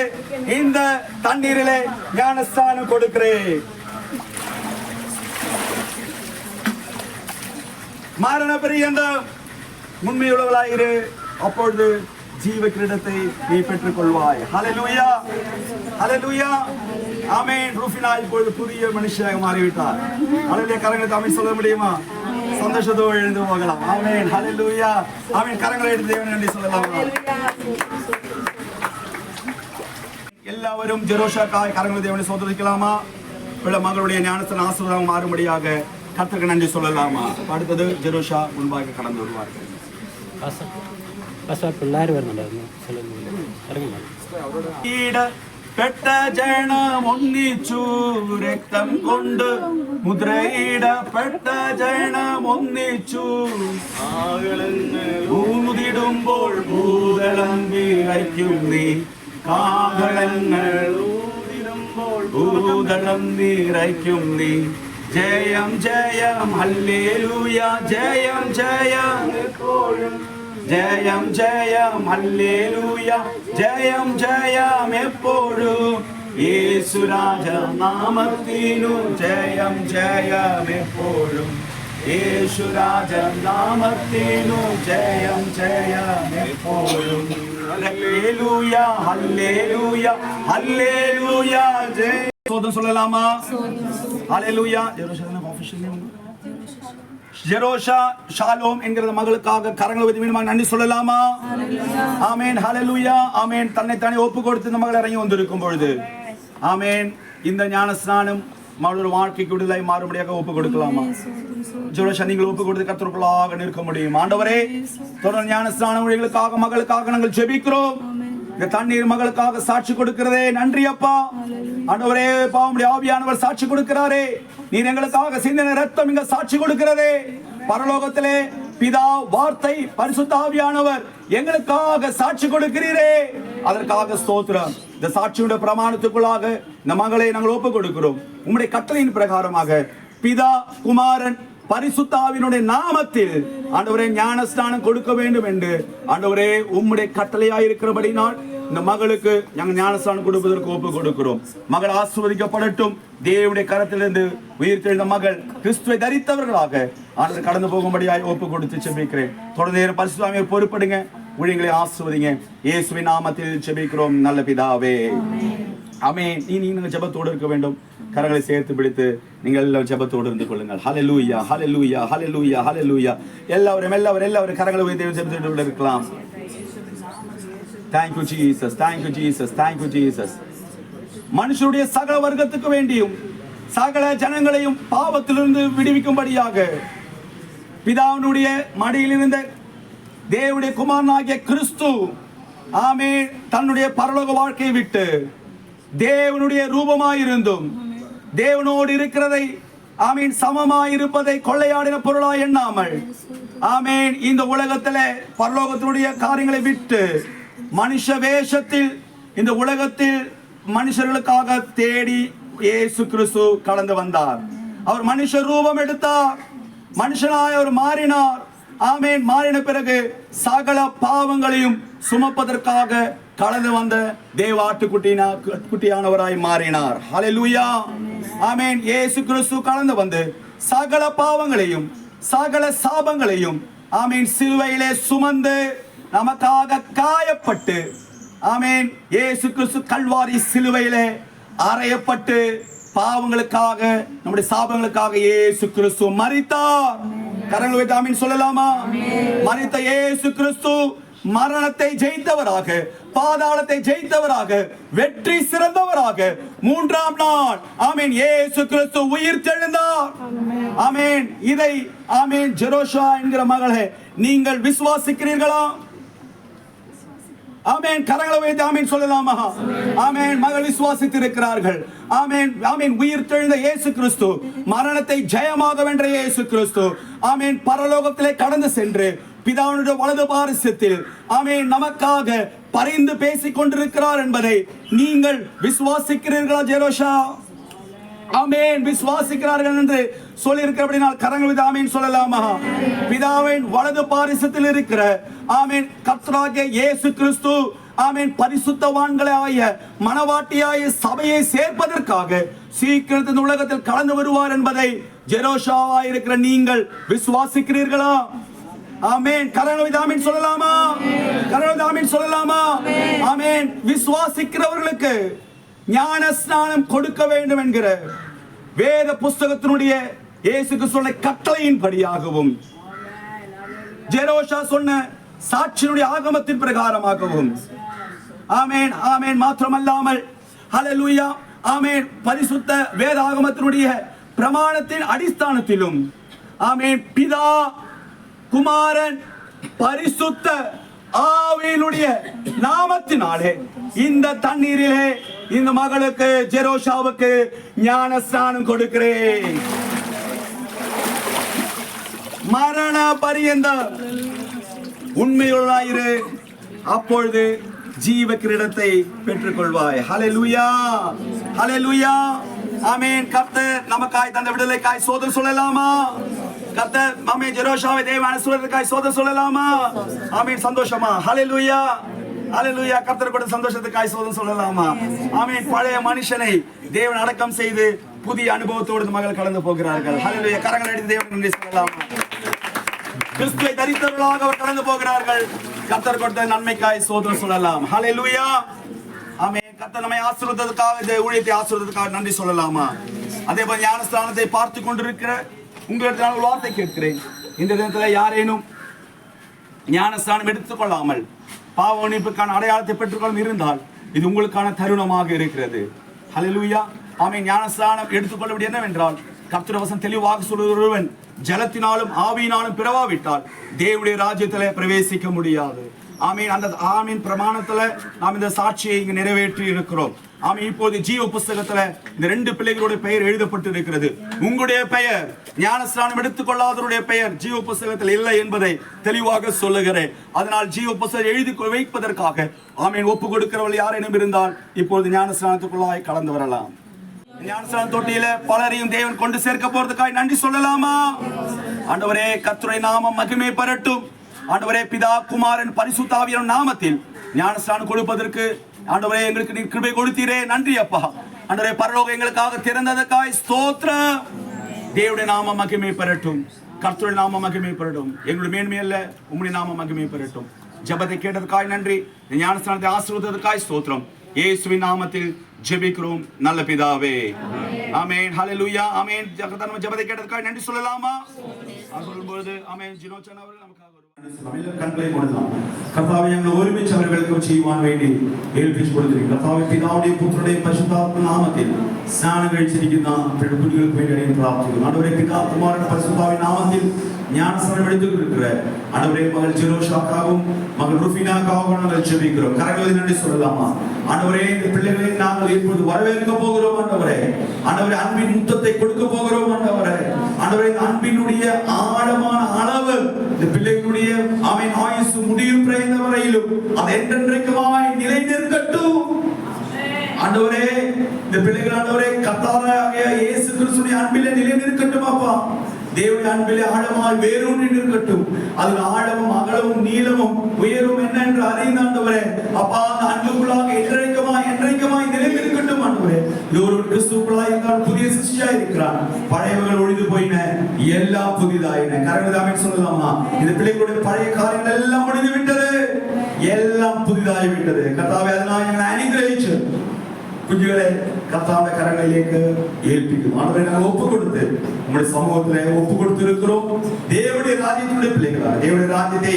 இந்த தண்ணீரிலே ஞானஸ்தானம் கொடுக்கிறேன். மரண பரியந்தம் உண்மையுள்ளவளாயிரு, அப்பொழுது ஜீவ கிரீடத்தை நீ பெற்றுக் கொள்வாய். ஹalleluya. ஹalleluya. ஆமென். ருஃபினா இப்பொழுது புதிய மனுஷனாக மாறிவிட்டார். ஹalleluya. கரங்களை தாமே சொல்ல முடியுமா? சந்தோஷத்தோடு எழுந்து போகலாம். ஆமென். ஹalleluya. ஆமென். கரங்களை எடுத்து தேவனை நன்றி சொல்லலாம். எல்லாவரும் ஜெரோஷாக்காய் கரங்களை தேவனை சோதரிக்கலாமா? பிள்ளை மகளுடைய ஞானத்தின் ஆசீர்வாதம் மாறும்படியாக கர்த்தருக்கு நன்றி சொல்லலாமா? அடுத்தது ஜெரோஷா முன்பாக கடந்து வருவார்கள். പെട്ട ജനം ഒന്നിച്ചു രക്തം കൊണ്ട് മുദ്രയിടപ്പെട്ട ജനം ഒന്നിച്ചു ഊതിടുമ്പോൾ ഭൂതളം വിറയ്ക്കും നീ കാഹളങ്ങൾ ഊതിടുമ്പോൾ ഭൂതളം വിറയ്ക്കും നീ ജയം ജയം ഹല്ലേലൂയ ജയം ജയം എപ്പോഴും ജയം ജയം ഹല്ലേലൂയ ജയം ജയം എപ്പോഴും യേശുരാജ നാമത്തിനു ജയം ജയം എപ്പോഴും യേശുരാജ നാമത്തിനു ജയം ജയം എപ്പോഴും ഹല്ലേലൂയ ഹല്ലേലൂയ ഹല്ലേലൂയ ജയ சொல்லலாமா? ஹalleluya. ஜெருசலேம் ஆபீஷியல் நேம் ஜெரோஷா ஷாலோம் என்கிற மகளுக்காக கரங்களை வைத்து மீண்டும் நன்றி சொல்லலாமா? ஆமென், ஹalleluya, ஆமென். தன்னைத்தானே ஒப்பு கொடுத்து இந்த மகள் இறங்கி வந்திருக்கும் பொழுது ஆமென், இந்த ஞானஸ்நானம் மகளோட வாழ்க்கைக்கு விடுதலை மாறும்படியாக ஒப்பு கொடுக்கலாமா? ஜெரோஷா, நீங்கள் ஒப்பு கொடுத்து கர்த்தருக்குள்ளாக நிற்க முடியும். ஆண்டவரே, தொடர் ஞானஸ்நானம் ஊழியர்களுக்காக மகளுக்காக நாங்கள் ஜெபிக்கிறோம். இந்த தண்ணீர் மகளுக்காக சாட்சி கொடுக்கிறதே நன்றி அப்பா. ஆண்டவரே, பாவமுடைய ஆவியானவர் சாட்சி கொடுக்கிறாரே, நீர் எங்களுக்காக சிந்தின ரத்தம் இங்க சாட்சி கொடுக்கிறதே. பரலோகத்திலே பிதா, வார்த்தை, பரிசுத்த ஆவியானவர் எங்களுக்காக சாட்சி கொடுக்கிறீரே, அதற்காக ஸ்தோத்திரம். இந்த சாட்சியுடைய பிரமாணத்துக்குள்ளாக இந்த மகளை நாங்கள் ஒப்பு கொடுக்கிறோம். உம்முடைய கட்டளையின் பிரகாரமாக பிதா, குமாரன், பரிசுத்த ஆவியினுடைய நாமத்தில் ஆண்டவரே ஞானஸ்நானம் கொடுக்க வேண்டும் என்று ஆண்டவரே உம்முடைய கட்டளையாய் இருக்கிறபடினால் இந்த மகளுக்கு நாங்கள் ஞானஸ்நானம் கொடுப்பதற்கு ஒப்பு கொடுக்கிறோம். மகள் ஆசீர்வதிக்கப்படட்டும். தேவனுடைய கரத்திலிருந்து உயிர்த்தெழுந்த மகள் கிறிஸ்துவை தரித்தவர்களாக ஆண்டவர் கடந்து போகும்படியாய் ஒப்பு கொடுத்து செபிக்கிறேன். தொடர்ந்து பரிசுத்த ஆவியை பொறுப்படுங்க, ஊழியங்களை ஆசீர்வதிங்க. இயேசுவின் நாமத்தில் செபிக்கிறோம் நல்ல பிதாவே, ஆமென். நீங்கள் ஜெபத்தோடு இருக்க வேண்டும். கரங்களை சேர்த்து பிடித்து நீங்கள் எல்லாம் ஜெபத்தோடு இருந்து கொள்ளுங்கள். ஹல்லேலூயா, ஹல்லேலூயா, ஹல்லேலூயா, ஹல்லேலூயா. எல்லாரும் கரங்களை உயர்த்தி ஜெபத்தோடு இருக்கலாம். Thank you Jesus, thank you Jesus, thank you Jesus. மனுஷருடைய சகல வர்க்கத்துக்கு வேண்டியும் சகல ஜனங்களையும் பாவத்திலிருந்து விடுவிக்கும்படியாக பிதாவினுடைய மடியில் இருந்த தேவனுடைய குமாரனாகிய கிறிஸ்து ஆமென் தன்னுடைய பரலோக வாழ்க்கையை விட்டு தேவனுடைய ரூபமாயிருந்தும் தேவனோடு இருக்கிறதை ஆமென் சமமாய் இருப்பதை கொள்ளையாடின பொருளாய் எண்ணாமல் ஆமென் இந்த உலகத்திலே பரலோகத்தினுடைய காரியங்களை விட்டு மனுஷ வேஷத்தில் இந்த உலகத்தில் மனுஷர்களுக்காக தேடி இயேசு கிறிஸ்து கடந்து வந்தார். அவர் மனுஷ ரூபம் எடுத்தார், மனுஷனாய் அவர் மாறினார். ஆமென். மாறின பிறகு சகல பாவங்களையும் சுமப்பதற்காக கடந்து வந்த தேவாட்டுக்குட்டியானவராய் மாறினார். ஹல்லேலூயா, ஆமென். இயேசு கிறிஸ்து கடந்து வந்து சகல பாவங்களையும் சகல சாபங்களையும் ஆமென் சிலுவையிலே சுமந்து நமக்காக காயப்பட்டு ஆமென் இயேசு கிறிஸ்து கல்வாரி சிலுவையிலே அறையப்பட்டு பாவங்களுக்காக நம்முடைய சாபங்களுக்காக இயேசு கிறிஸ்து மரித்தார். கரங்களை வைத்து ஆமென் சொல்லலாமா? மரித்த இயேசு கிறிஸ்து மரணத்தை ஜெயித்தவராக, பாதாளத்தை ஜெயித்தவராக, வெற்றி சிறந்தவராக மூன்றாம் நாள் ஆமென் இயேசு கிறிஸ்து உயிர் தெழுந்தார். ஆமென். இதை ஆமென் ஜெரோஷா என்கிற மகளே நீங்கள் விசுவாசிக்கிறீர்களா? ஆமென். கரங்களை வைத்து ஆமென் சொல்லலாமா? ஆமென். மகள் விசுவாசித்திருக்கிறார்கள். ஆமென். ஆமென். உயிர் தெழுந்த இயேசு கிறிஸ்து, மரணத்தை ஜெயமாக வென்ற இயேசு கிறிஸ்து ஆமென் பரலோகத்திலே கடந்து சென்று பிதாவினுடைய வலது பாரிசத்தில் ஆமென் நமக்காக பரிந்து பேசிக் கொண்டிருக்கிறார் என்பதை நீங்கள் விசுவாசிக்கிறீர்களா ஜெரோஷா? ஆமென். விசுவாசிக்கிறார்கள் என்று சொல்லி இருக்கிறபடினால் கரங்கள் வைத்து ஆமென் சொல்லலாமா? பிதாவின் வலது பாரிசத்தில் இருக்கிற ஆமென் கர்த்தராகிய இயேசு கிறிஸ்து ஆமென் பரிசுத்தவான்களாய மனவாட்டியாய சபையை சேர்ப்பதற்காக சீக்கிரத்தில் இந்த உலகத்தில் கலந்து வருவார் என்பதை ஜெரோஷாவாய் இருக்கிற நீங்கள் விசுவாசிக்கிறீர்களா? ஆமென். கரங்களை வைத்து ஆமென் சொல்லலாமா? கரங்களை வைத்து ஆமென் சொல்லலாமா? ஆமென். விசுவாசிக்கிறவர்களுக்கு ஞான ஸ்நானம் கொடுக்க வேண்டும் என்கிற வேத புஸ்தகத்தினுடைய இயேசு கிறிஸ்துவின் கட்டளையின் படியாகவும் ஜெரோஷா சொன்ன சாட்சியினுடைய ஆகமத்தின் பிரகாரமாகவும் ஆமென் ஆமென் மாத்திரமல்லாமல் ஹல்லேலூயா ஆமென் பரிசுத்த வேத ஆகமத்தினுடைய பிரமாணத்தின் அடிஸ்தானத்திலும் ஆமென் பிதா, குமாரன், பரிசுத்த ஆவியினுடைய நாமத்தினாலே இந்த தண்ணீரிலே இந்த மகளுக்கு ஜெரோஷாவுக்கு ஞான ஸ்நானம் கொடுக்கிறேன். மரண பரியந்தம் உண்மையுள்ளாயிரு, அப்பொழுது ஜீவ கிரீடத்தை பெற்றுக் கொள்வாய். ஹல்லேலூயா, ஹல்லேலூயா, ஆமென். கர்த்தர் நமக்காய் தந்த விடுதலைக்காய் சோதனை சொல்லலாமா? கர்த்தர் ஆமென் ஜெரோஷாவை தேவன் ஆசீர்வதிக்காய் சோதனை சொல்லலாமா? ஆமென். சந்தோஷமா? ஹல்லேலூயா, ஹல்லேலூயா. கர்த்தர் கூட சந்தோஷத்துக்காய் சோதனை சொல்லலாமா? ஆமென். பழைய மனுஷனை தேவன் அடக்கம் செய்து புதிய அனுபவத்தோடு மகள் கடந்து போகிறார்கள். ஹல்லேலூயா. கரங்களை அடித்து தேவன் நன்றி சொல்லலாமா? கிறிஸ்துவை தரித்தவர்களாக அவர் கடந்து போகிறார்கள். கர்த்தர் கொடுத்த நன்மைக்காய் சோதனை சொல்லலாம். ஹல்லேலூயா, ஆமென். கர்த்தர் நம்மை ஆசீர்வதித்ததற்காக, இந்த ஊழியத்தை ஆசீர்வதித்ததற்காக நன்றி சொல்லலாமா? அதே போல ஞானஸ்நானத்தை பார்த்து கொண்டிருக்கிற உங்களிடத்தில் நான் ஒரு வார்த்தை கேட்கிறேன். இந்த தினத்தில் யாரேனும் ஞானஸ்நானம் எடுத்துக்கொள்ளாமல் பாவ மன்னிப்புக்கான அடையாளத்தை பெற்றுக்கொள்ளும் இருந்தால் இது உங்களுக்கான தருணமாக இருக்கிறது. ஹல்லேலூயா. ஆமென். ஞானஸ்நானம் எடுத்துக்கொள்ள என்னவென்றால் கர்த்தருடைய வசனம் தெளிவாக சொல்லுகிறவன் ஜலத்தினாலும் ஆவியினாலும் பிறவாவிட்டால் தேவனுடைய ராஜ்யத்திலே பிரவேசிக்க முடியாது. ஆமீன். அந்த ஆமீன் பிரமாணத்துல நாம் இந்த சாட்சியை இங்கு நிறைவேற்றி இருக்கிறோம். ஆமீன். இப்போது ஜீவ புஸ்தகத்துல இந்த 2 பிள்ளைகளுடைய பெயர் எழுதப்பட்டு இருக்கிறது. உங்களுடைய பெயர், ஞானஸ்நானம் எடுத்துக்கொள்ளாதவருடைய பெயர் ஜீவ புஸ்தகத்தில் இல்லை என்பதை தெளிவாக சொல்லுகிறேன். அதனால் ஜீவ புஸ்தகம் எழுதி வைப்பதற்காக ஆமீன் ஒப்பு கொடுக்கிறவர்கள் யாரேனும் இருந்தால் இப்போது ஞானஸ்நானத்துக்குள்ளாய் கலந்து வரலாம். ஞானஸ்நான தொட்டியில பலரையும் தேவன் கொண்டு சேர்க்க போறதுக்காக நன்றி சொல்லலாமா? ஆண்டவரே, கர்த்தருடைய நாமம் மகிமை பெறட்டும். ஆண்டவரே, பிதா குமாரன் பரிசுத்த ஆவியின் நாமத்தில் ஞானஸ்நானம் கொடுப்பதற்கு ஆண்டவரே எங்களுக்கு நீர் கிருபை கொடுத்தீரே, நன்றி அப்பா. ஆண்டவரே, பரலோகம் எங்களுக்காக திறந்ததற்காய் ஸ்தோத்திரம். தேவனுடைய நாமம் மகிமை பெறட்டும். கர்த்தருடைய நாமம் மகிமை பெறட்டும். எங்களுடைய மேன்மை அல்ல, உம்முடைய நாமம் மகிமை பெறட்டும். ஜெபத்தை கேட்டதற்காய் நன்றி. ஞானஸ்நானத்தை ஆசீர்வதித்ததற்காய் ஸ்தோத்திரம். இயேசுவின் நாமத்தில் ஜெபிக்கிறோம் நல்ல பிதாவே. ஆமென். ஹல்லேலூயா. ஆமென். ஜெபத்தை கேட்டதற்காக நன்றி சொல்லலாமா? சொல்லும்போது ஆமென். ஜினோச்சன் அவர்கள் நமக்காக கண்களை கொடுக்கலாம். கர்த்தாவே, எங்கள் ஒருமிச்சு அவர்களுக்கு செய்வான் வேண்டி ஏற்பிச்சு கொடுக்கிறீர்கள். கர்த்தாவே, பிதாவுடைய புத்திரனுடைய பரிசுத்தாத்ம நாமத்தில் ஸ்நானம் கழிச்சிருக்கின்ற குடிகளுக்கு வேண்டிய பிரார்த்திக்கிறோம். ஆண்டவரே, பிதா குமாரன் பரிசுத்தாவின் நாமத்தில் ஞானஸ்நானம் எடுத்துக்கிற ஆண்டவரே மகள் ஜெரோஷாக்காகவும் மகள் ருஃபினாக்காகவும் நாங்கள் ஜெபிக்கிறோம். கரங்களை நன்றி சொல்லலாமா? ஆண்டவரே, இந்த பிள்ளைகளை நாங்கள் இப்பொழுது வரவேற்க போகிறோம். ஆண்டவரே, ஆண்டவரே, அன்பின் முத்தத்தை கொடுக்க போகிறோம். ஆண்டவரே, ஆண்டவரே, அன்பினுடைய ஆழமான அளவு இந்த பிள்ளைகளுடைய ஆமென் ஆயுசு முடியும் வரையிலும் அது என்றென்றைக்குமாய் நிலை நிற்கட்டும். ஆண்டவரே, இந்த பிள்ளைகள் ஆண்டவரே கர்த்தராகிய இயேசு கிறிஸ்துவின் அன்பிலே நிலை நிற்கட்டும் அப்பா. தேவனுடைய அன்பிலே ஆழமாய் வேரூன்றி நிற்கட்டும். அதில் ஆழமும் அகலமும் நீளமும் உயரும் என்ன என்று அறிந்த ஆண்டவரே அப்பா, அந்த அன்புக்குள்ளாக என்றைக்குமாய் நிலை நிற்கட்டும். ஆண்டவரே, இது ஒரு கிறிஸ்துவுக்குள்ளாய் இருந்தால் புதிய சிருஷ்டியாய் இருக்கிறான். பழையவர்கள் ஒழிந்து போயின, எல்லாம் புதிதாயின. கரங்கதாமே சொல்லலாமா? இந்த பிள்ளைகளுடைய பழைய காரியங்கள் எல்லாம் முடிந்து விட்டது, எல்லாம் புதிதாகி விட்டது. கர்த்தாவே, அதனால் எங்களை அனுகிரகிச்சு குஞ்சுகளை கர்த்தாவுடைய கரங்களிലേക്ക് ஏற்பிக்கும். ஆண்டவரை நாங்கள் ஒப்பு கொடுத்து உங்களுடைய சமூகத்திலே ஒப்பு கொடுத்து இருக்கிறோம். தேவனுடைய ராஜ்யத்தினுடைய பிள்ளைகளாக தேவனுடைய ராஜ்யத்தை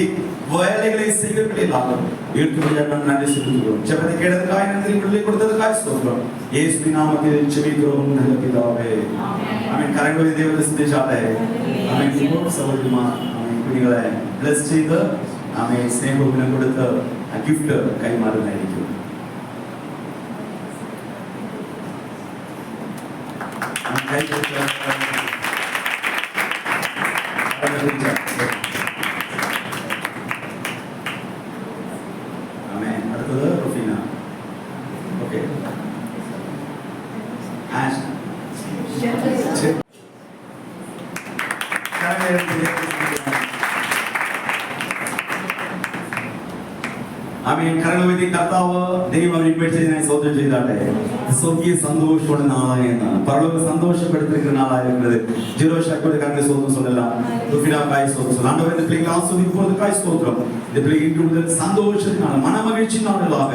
வேலைகளை செய்கிற பிள்ளைகளாக எடுத்துக்கொள்ள நன்றி செலுத்துகிறோம். ஜெபத்தை கேட்டதற்காக நன்றி, பிள்ளை கொடுத்ததற்காக ஸ்தோத்திரம். இயேசுவின் நாமத்தில் ஜெபிக்கிறோம் நல்ல பிதாவே. ஆமென். കരങ്ങളിൽ ദൈവത്തെ സ്തുതിച്ചാട്ടെ. ആമേൻ. സഹോദരിമാർ ആമേൻ കുഞ്ഞുങ്ങളെ ബ്ലെസ് ചെയ്ത് ആമേൻ സ്നേഹവും കൊടുത്ത് ആ ഗിഫ്റ്റ് കൈമാറുന്നതായിരിക്കും. ആമേൻ. അടുത്തത് റുഫീന. ഓക്കേ. ആഷ്. ആമേൻ. കരളുവതി കർത്താവ് ദൈവം ഇൻവൈറ്റ് ചെയ്തതിനായി സ്തോത്രം ചെയ്താട്ടെ. സ്വർഗീയ സന്തോഷത്തോടെ നാളായെന്ന് പരലോക സന്തോഷപ്പെടുത്തിയിരിക്കുന്ന നാളായിരുന്നത് ஜெரோஷாக்கோட கரங்களை ஸ்தோத்திரம் சொல்லலாம். ருஃபினாக்காய் ஸ்தோத்திரம் சொல்லலாம். ஆண்டவரே, இந்த பிள்ளைகளை ஆசீர்வதிப்பதற்காய் ஸ்தோத்திரம். இந்த பிள்ளைகள் சந்தோஷத்தினால மனமகிழ்ச்சி நாளாக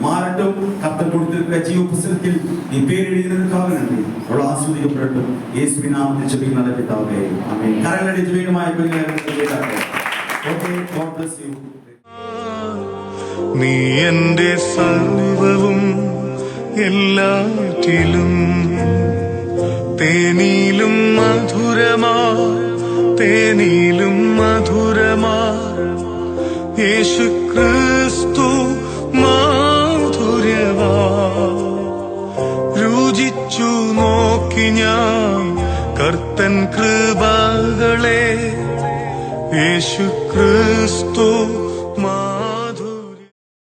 மாறட்டும். கர்த்தர் கொடுத்திருக்கிற ஜீவ புஸ்தகத்தில் நீ பேர் எழுதினதற்காக நன்றி. அவ்வளவு ஆசீர்வதிக்கப்படட்டும். இயேசுவின் நாமத்தில் ஜெபிக்கிறோம் நல்ல பிதாவே. ஆமென். கரங்களை ஜெபிக்கணுமா? Okay, God bless you. നീ എൻ്റെ സർവവും എല്ലാറ്റിലും തേനിലും മധുരമാ യേശു ക്രിസ്തു മാധുര്യമാ രുചിച്ചു നോക്കി ഞാൻ കർത്തൻ കൃപകളെ യേശു ക്രിസ്തു